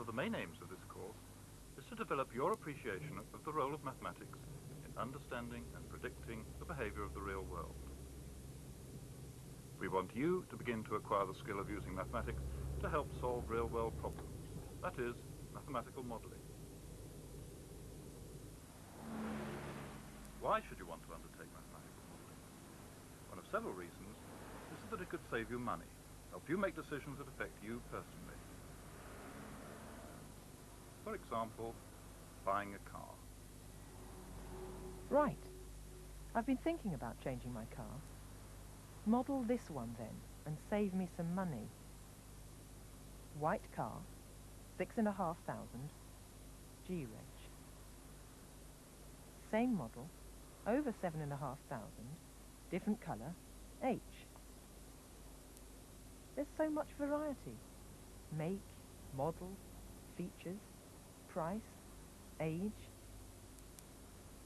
of the main aims of this course is to develop your appreciation of the role of mathematics in understanding and predicting the behavior of the real world. We want you to begin to acquire the skill of using mathematics to help solve real-world problems, that is, mathematical modeling. Why should you want to undertake mathematical modeling? One of several reasons is that it could save you money, help you make decisions that affect you personally. For example, buying a car. Right. I've been thinking about changing my car. Model this one then, and save me some money. White car, 6,500, G-reg. Same model, over 7,500, different colour, H. There's so much variety. Make, model, features, price, age.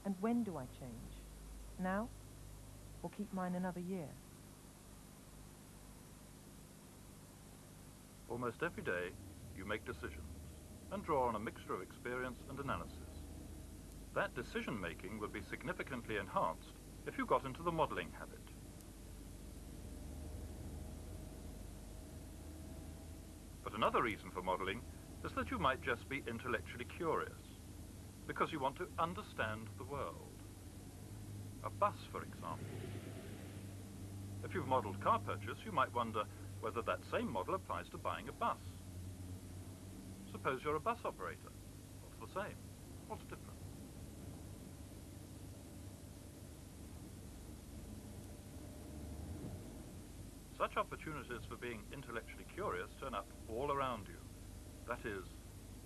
And when do I change? Now? Or keep mine another year? Almost every day, you make decisions and draw on a mixture of experience and analysis. That decision-making would be significantly enhanced if you got into the modeling habit. But another reason for modeling is that you might just be intellectually curious, because you want to understand the world. A bus, for example. If you've modeled car purchase, you might wonder whether that same model applies to buying a bus. Suppose you're a bus operator. What's the same? What's different? Such opportunities for being intellectually curious turn up all around you. That is,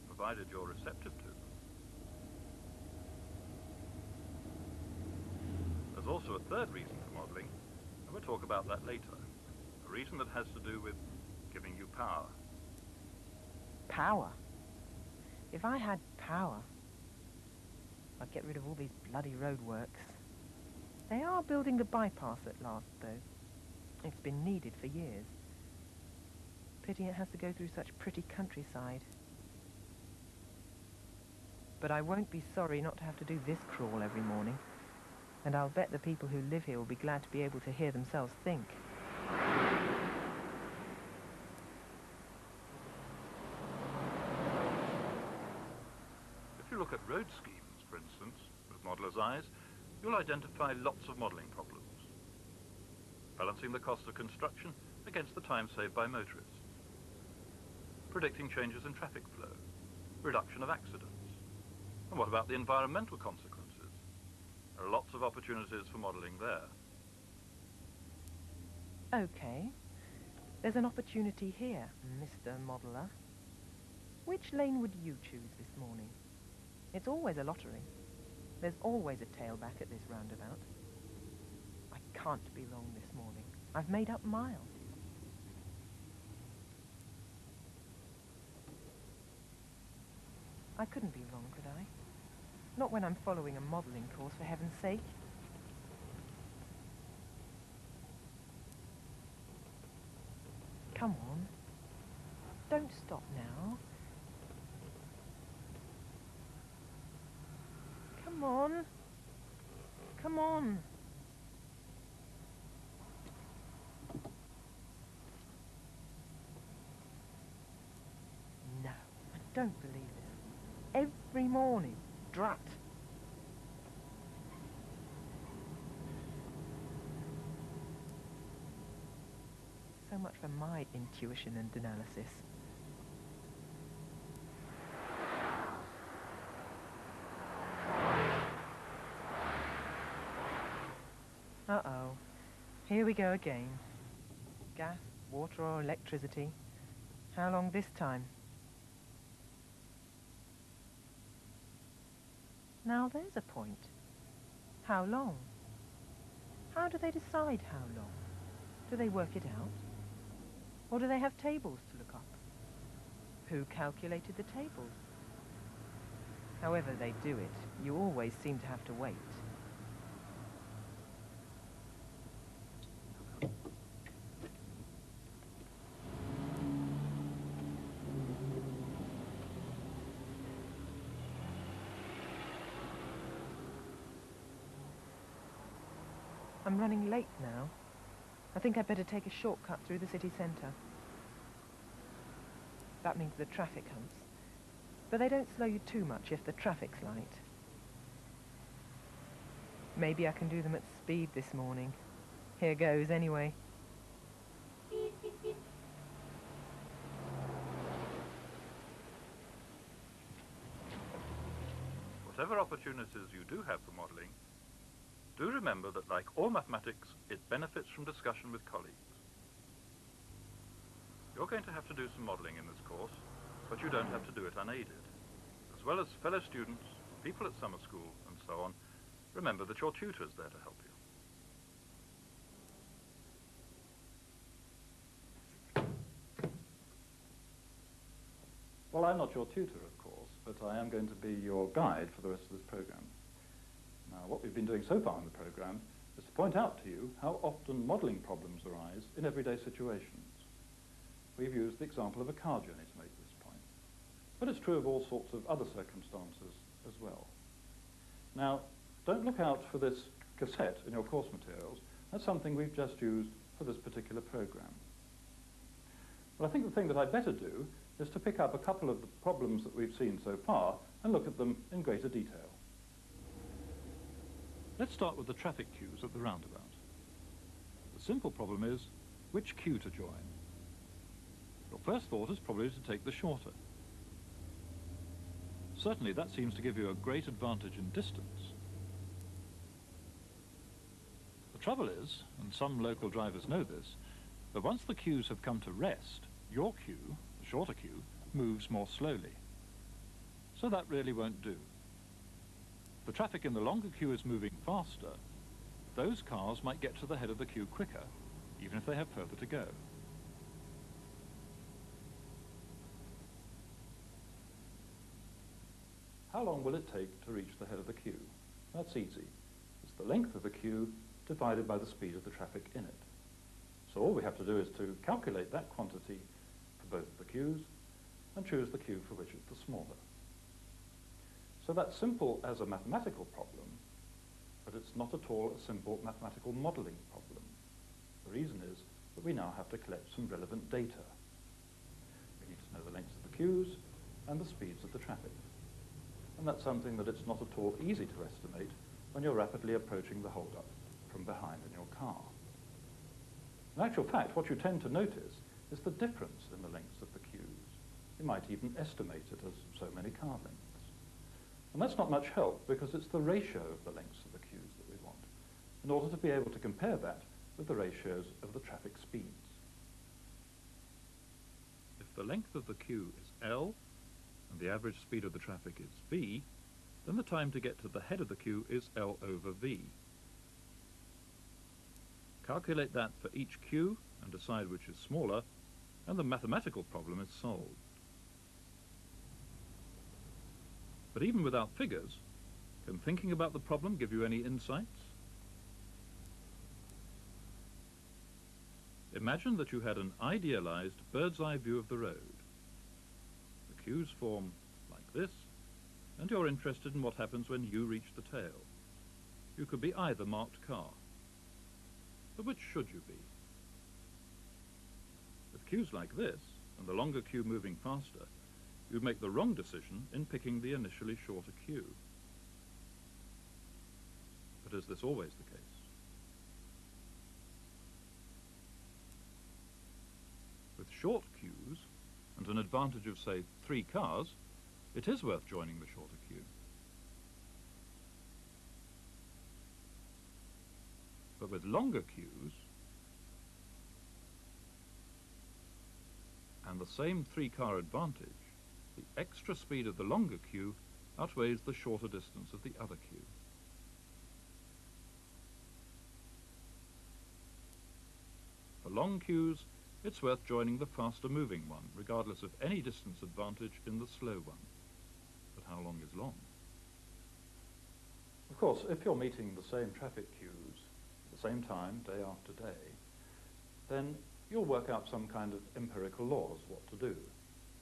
provided you're receptive to them. There's also a third reason for modeling, and we'll talk about that later. A reason that has to do with giving you power. Power? If I had power, I'd get rid of all these bloody roadworks. They are building the bypass at last, though. It's been needed for years. Pity it has to go through such pretty countryside. But I won't be sorry not to have to do this crawl every morning. And I'll bet the people who live here will be glad to be able to hear themselves think. If you look at road schemes, for instance, with modeller's eyes, you'll identify lots of modeling problems. Balancing the cost of construction against the time saved by motorists. Predicting changes in traffic flow. Reduction of accidents. And what about the environmental consequences? There are lots of opportunities for modeling there. Okay. There's an opportunity here, Mr. Modeler. Which lane would you choose this morning? It's always a lottery. There's always a tailback at this roundabout. I can't be wrong this morning. I've made up miles. I couldn't be wrong, could I? Not when I'm following a modelling course, for heaven's sake. Come on. Don't stop now. Come on. Come on. No, I don't believe this. Every morning. Drat. So much for my intuition and analysis. Uh-oh. Here we go again. Gas, water or electricity. How long this time? Now there's a point. How long? How do they decide how long? Do they work it out? Or do they have tables to look up? Who calculated the tables? However they do it, you always seem to have to wait. I'm running late now. I think I'd better take a shortcut through the city centre. That means the traffic humps. But they don't slow you too much if the traffic's light. Maybe I can do them at speed this morning. Here goes, anyway. Whatever opportunities you do have for modelling, do remember that, like all mathematics, it benefits from discussion with colleagues. You're going to have to do some modelling in this course, but you don't have to do it unaided. As well as fellow students, people at summer school, and so on, remember that your tutor's there to help you. Well, I'm not your tutor, of course, but I am going to be your guide for the rest of this program. Now, what we've been doing so far in the program is to point out to you how often modelling problems arise in everyday situations. We've used the example of a car journey to make this point, but it's true of all sorts of other circumstances as well. Now, don't look out for this cassette in your course materials. That's something we've just used for this particular program. But I think the thing that I'd better do is to pick up a couple of the problems that we've seen so far and look at them in greater detail. Let's start with the traffic queues at the roundabout. The simple problem is which queue to join. Your first thought is probably to take the shorter. Certainly that seems to give you a great advantage in distance. The trouble is, and some local drivers know this, that once the queues have come to rest, your queue, the shorter queue, moves more slowly. So that really won't do. If the traffic in the longer queue is moving faster, those cars might get to the head of the queue quicker, even if they have further to go. How long will it take to reach the head of the queue? That's easy. It's the length of the queue divided by the speed of the traffic in it. So all we have to do is to calculate that quantity for both the queues and choose the queue for which it's the smaller. So that's simple as a mathematical problem, but it's not at all a simple mathematical modelling problem. The reason is that we now have to collect some relevant data. We need to know the lengths of the queues and the speeds of the traffic. And that's something that it's not at all easy to estimate when you're rapidly approaching the hold-up from behind in your car. In actual fact, what you tend to notice is the difference in the lengths of the queues. You might even estimate it as so many car lengths. And that's not much help because it's the ratio of the lengths of the queues that we want in order to be able to compare that with the ratios of the traffic speeds. If the length of the queue is L and the average speed of the traffic is V, then the time to get to the head of the queue is L over V. Calculate that for each queue and decide which is smaller, and the mathematical problem is solved. But even without figures, can thinking about the problem give you any insights? Imagine that you had an idealized bird's-eye view of the road. The queues form like this, and you're interested in what happens when you reach the tail. You could be either marked car. But which should you be? With queues like this, and the longer queue moving faster, you'd make the wrong decision in picking the initially shorter queue. But is this always the case? With short queues, and an advantage of, say, 3 cars, it is worth joining the shorter queue. But with longer queues, and the same 3-car advantage, the extra speed of the longer queue outweighs the shorter distance of the other queue. For long queues, it's worth joining the faster moving one, regardless of any distance advantage in the slow one. But how long is long? Of course, if you're meeting the same traffic queues at the same time, day after day, then you'll work out some kind of empirical laws what to do.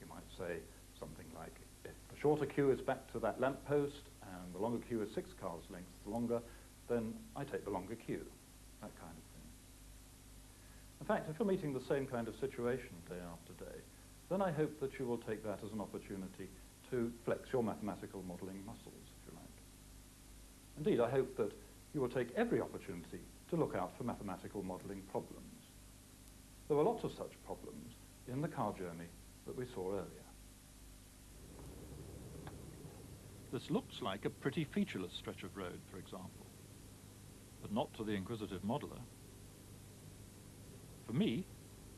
You might say something like, if the shorter queue is back to that lamppost and the longer queue is 6 cars lengths longer, then I take the longer queue. that kind of thing. In fact, if you're meeting the same kind of situation day after day, then I hope that you will take that as an opportunity to flex your mathematical modelling muscles, if you like. Indeed, I hope that you will take every opportunity to look out for mathematical modelling problems. There were lots of such problems in the car journey that we saw earlier. This looks like a pretty featureless stretch of road, for example, but not to the inquisitive modeler. For me,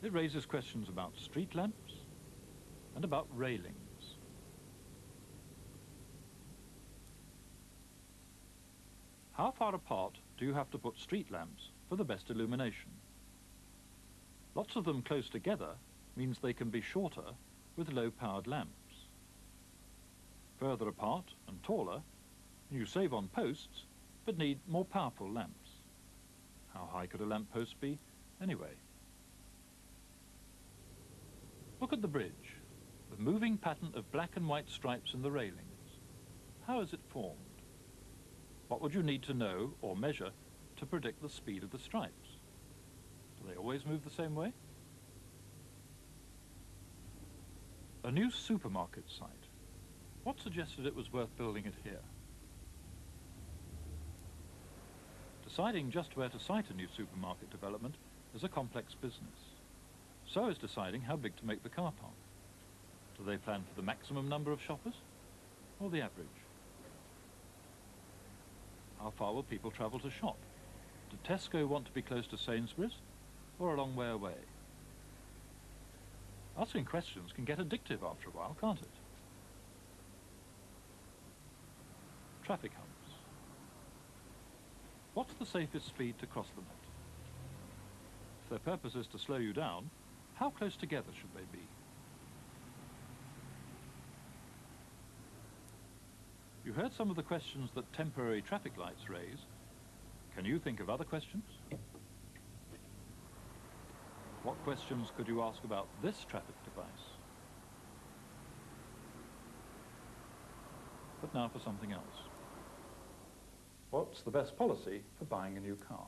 it raises questions about street lamps and about railings. How far apart do you have to put street lamps for the best illumination? Lots of them close together means they can be shorter with low-powered lamps. Further apart and taller, you save on posts, but need more powerful lamps. How high could a lamp post be, anyway? Look at the bridge, the moving pattern of black and white stripes in the railings. How is it formed? What would you need to know or measure to predict the speed of the stripes? Do they always move the same way? A new supermarket site. What suggested it was worth building it here? Deciding just where to site a new supermarket development is a complex business. So is deciding how big to make the car park. Do they plan for the maximum number of shoppers or the average? How far will people travel to shop? Do Tesco want to be close to Sainsbury's or a long way away? Asking questions can get addictive after a while, can't it? Traffic humps. What's the safest speed to cross them at? If their purpose is to slow you down, how close together should they be? You heard some of the questions that temporary traffic lights raise. Can you think of other questions? What questions could you ask about this traffic device? But now for something else. What's the best policy for buying a new car?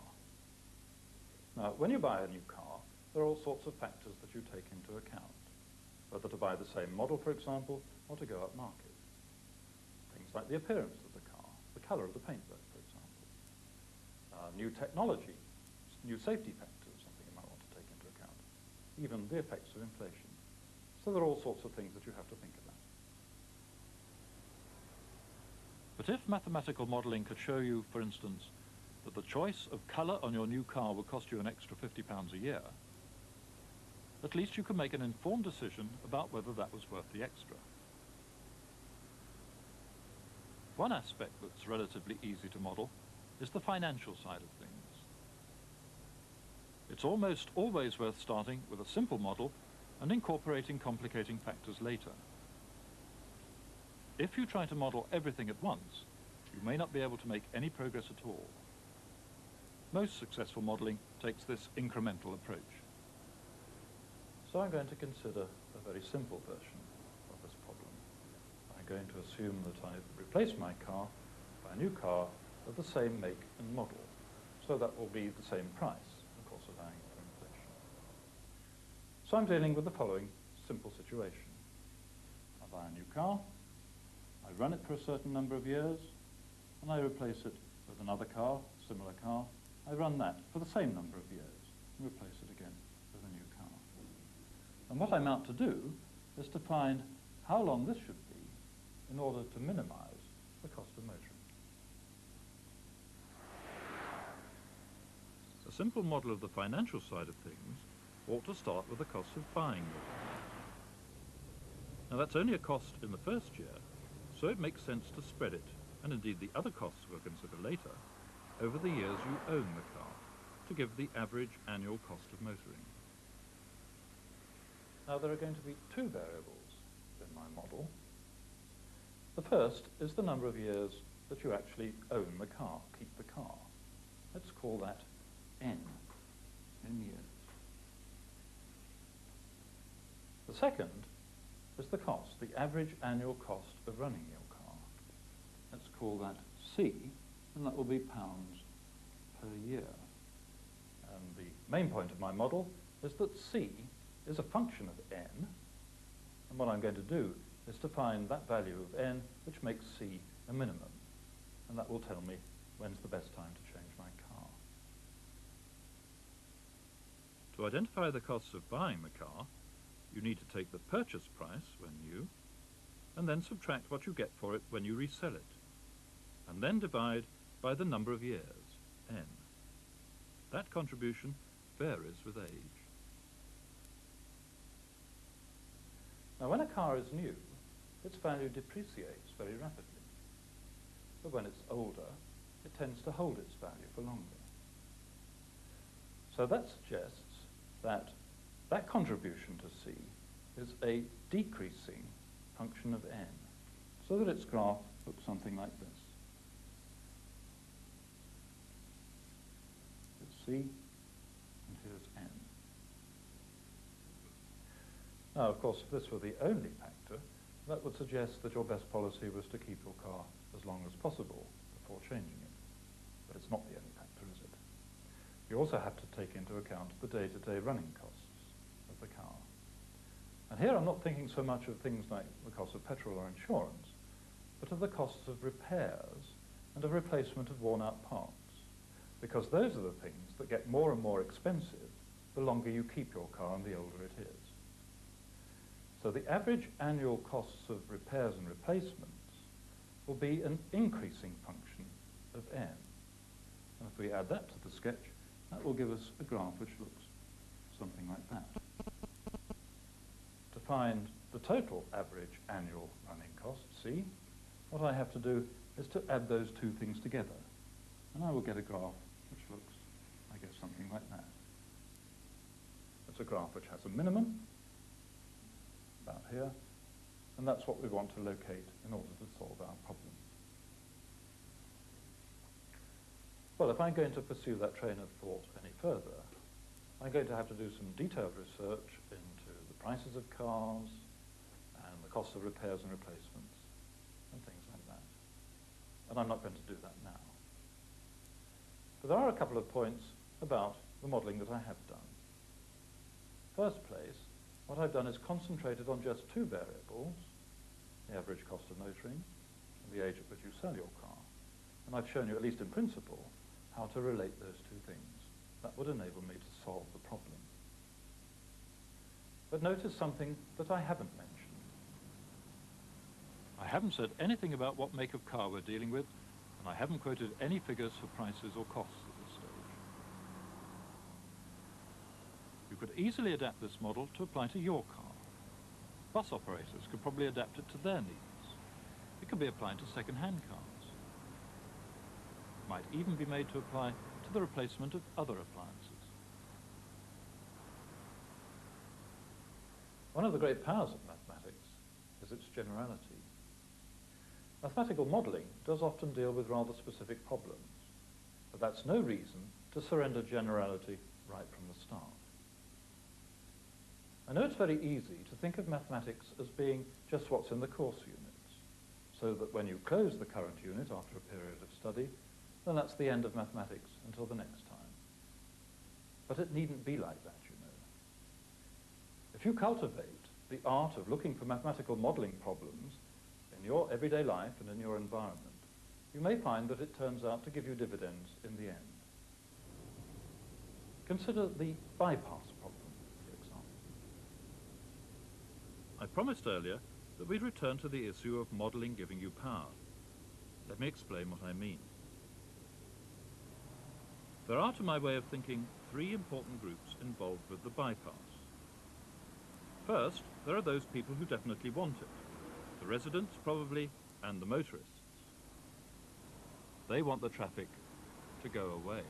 Now, when you buy a new car, there are all sorts of factors that you take into account, whether to buy the same model, for example, or to go upmarket. Things like the appearance of the car, the colour of the paintwork, for example. New technology, new safety factors, something you might want to take into account. Even the effects of inflation. So there are all sorts of things that you have to think about. But if mathematical modelling could show you, for instance, that the choice of colour on your new car will cost you an extra £50 a year, at least you can make an informed decision about whether that was worth the extra. One aspect that's relatively easy to model is the financial side of things. It's almost always worth starting with a simple model and incorporating complicating factors later. If you try to model everything at once, you may not be able to make any progress at all. Most successful modelling takes this incremental approach. So I'm going to consider a very simple version of this problem. I'm going to assume that I replace my car by a new car of the same make and model. So that will be the same price, of course, allowing for inflation. So I'm dealing with the following simple situation. I buy a new car, I run it for a certain number of years, and I replace it with another car, similar car. I run that for the same number of years, and replace it again with a new car. And what I'm out to do is to find how long this should be in order to minimize the cost of motoring. A simple model of the financial side of things ought to start with the cost of buying the car. Now that's only a cost in the first year, so it makes sense to spread it, and indeed the other costs we'll consider later, over the years you own the car, to give the average annual cost of motoring. Now there are going to be two variables in my model. The first is the number of years that you actually own the car, keep the car. Let's call that N years. The second is the cost, the average annual cost of running your car. Let's call that C, and that will be pounds per year. main point of my model is that C is a function of n, and what I'm going to do is to find that value of n which makes C a minimum, and that will tell me when's the best time to change my car. To identify the costs of buying the car, you need to take the purchase price when new, and then subtract what you get for it when you resell it, and then divide by the number of years, n. That contribution varies with age. Now, when a car is new, its value depreciates very rapidly. But when it's older, it tends to hold its value for longer. So that suggests that that contribution to C is a decreasing function of n, so that its graph looks something like this. Here's C, and here's n. Now, of course, if this were the only factor, that would suggest that your best policy was to keep your car as long as possible before changing it. But it's not the only factor, is it? You also have to take into account the day-to-day running costs of the car. And here I'm not thinking so much of things like the cost of petrol or insurance, but of the costs of repairs and of replacement of worn-out parts, because those are the things that get more and more expensive the longer you keep your car and the older it is. So the average annual costs of repairs and replacements will be an increasing function of n. And if we add that to the sketch, that will give us a graph which looks something like that. To find the total average annual running cost, C, what I have to do is to add those two things together. And I will get a graph which looks, I guess, something like that. It's a graph which has a minimum, about here, and that's what we want to locate in order to solve our problem. Well, if I'm going to pursue that train of thought any further, I'm going to have to do some detailed research into the prices of cars and the costs of repairs and replacements and things like that. And I'm not going to do that now. But there are a couple of points about the modelling that I have done. First place, what I've done is concentrated on just two variables, the average cost of motoring and the age at which you sell your car. And I've shown you, at least in principle, how to relate those two things. That would enable me to solve the problem. But notice something that I haven't mentioned. I haven't said anything about what make of car we're dealing with, and I haven't quoted any figures for prices or costs at this stage. You could easily adapt this model to apply to your car. Bus operators could probably adapt it to their needs. It could be applied to second-hand cars. It might even be made to apply to the replacement of other appliances. One of the great powers of mathematics is its generality. Mathematical modelling does often deal with rather specific problems, but that's no reason to surrender generality right from the start. I know it's very easy to think of mathematics as being just what's in the course units, so that when you close the current unit after a period of study, then that's the end of mathematics until the next time. But it needn't be like that, you know. If you cultivate the art of looking for mathematical modelling problems in your everyday life and in your environment, you may find that it turns out to give you dividends in the end. Consider the bypass problem. I promised earlier that we'd return to the issue of modelling giving you power. Let me explain what I mean. There are, to my way of thinking, three important groups involved with the bypass. First, there are those people who definitely want it. The residents, probably, and the motorists. They want the traffic to go away.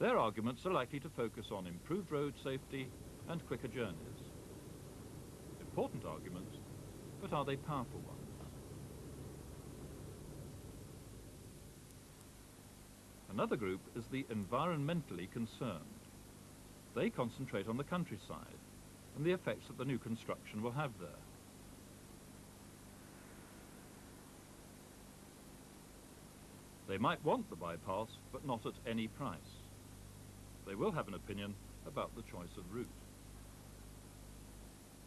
Their arguments are likely to focus on improved road safety and quicker journeys. Important arguments, but are they powerful ones? Another group is the environmentally concerned. They concentrate on the countryside and the effects that the new construction will have there. They might want the bypass, but not at any price. They will have an opinion about the choice of route.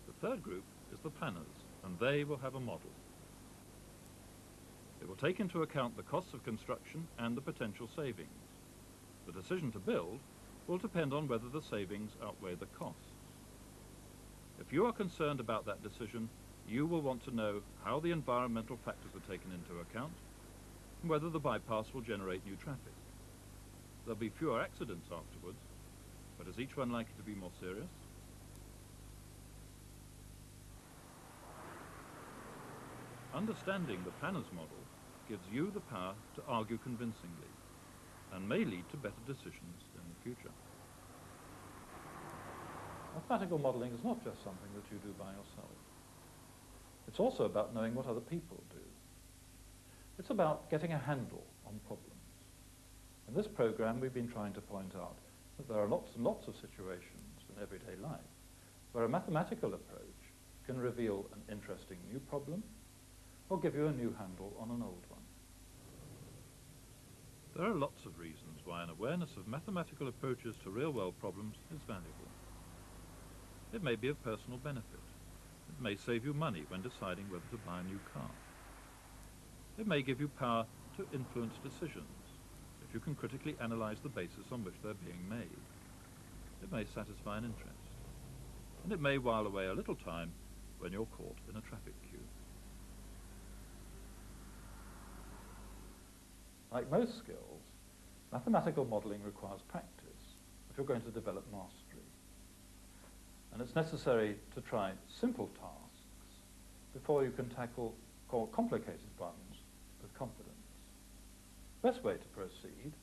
The third group is the planners, and they will have a model. It will take into account the costs of construction and the potential savings. The decision to build will depend on whether the savings outweigh the costs. If you are concerned about that decision, you will want to know how the environmental factors are taken into account and whether the bypass will generate new traffic. There'll be fewer accidents afterwards, but is each one likely to be more serious? Understanding the planner's model gives you the power to argue convincingly and may lead to better decisions in the future. Mathematical modelling is not just something that you do by yourself. It's also about knowing what other people do. It's about getting a handle on problems. In this program, we've been trying to point out that there are lots and lots of situations in everyday life where a mathematical approach can reveal an interesting new problem or give you a new handle on an old one. There are lots of reasons why an awareness of mathematical approaches to real-world problems is valuable. It may be of personal benefit. It may save you money when deciding whether to buy a new car. It may give you power to influence decisions if you can critically analyze the basis on which they're being made. It may satisfy an interest. And it may while away a little time when you're caught in a traffic queue. Like most skills, mathematical modelling requires practice if you're going to develop mastery. And it's necessary to try simple tasks before you can tackle complicated ones with confidence. The best way to proceed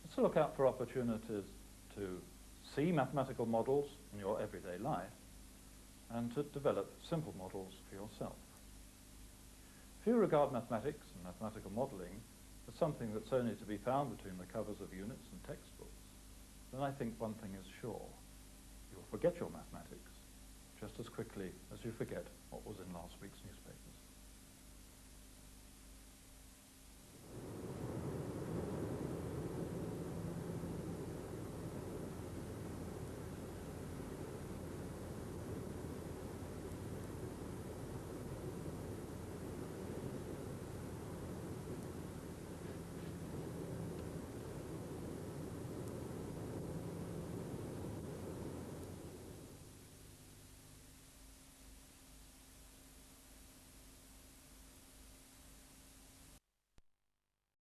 is to look out for opportunities to see mathematical models in your everyday life and to develop simple models for yourself. If you regard mathematics and mathematical modelling as something that's only to be found between the covers of units and textbooks, then I think one thing is sure. You'll forget your mathematics just as quickly as you forget what was in last week's newspapers.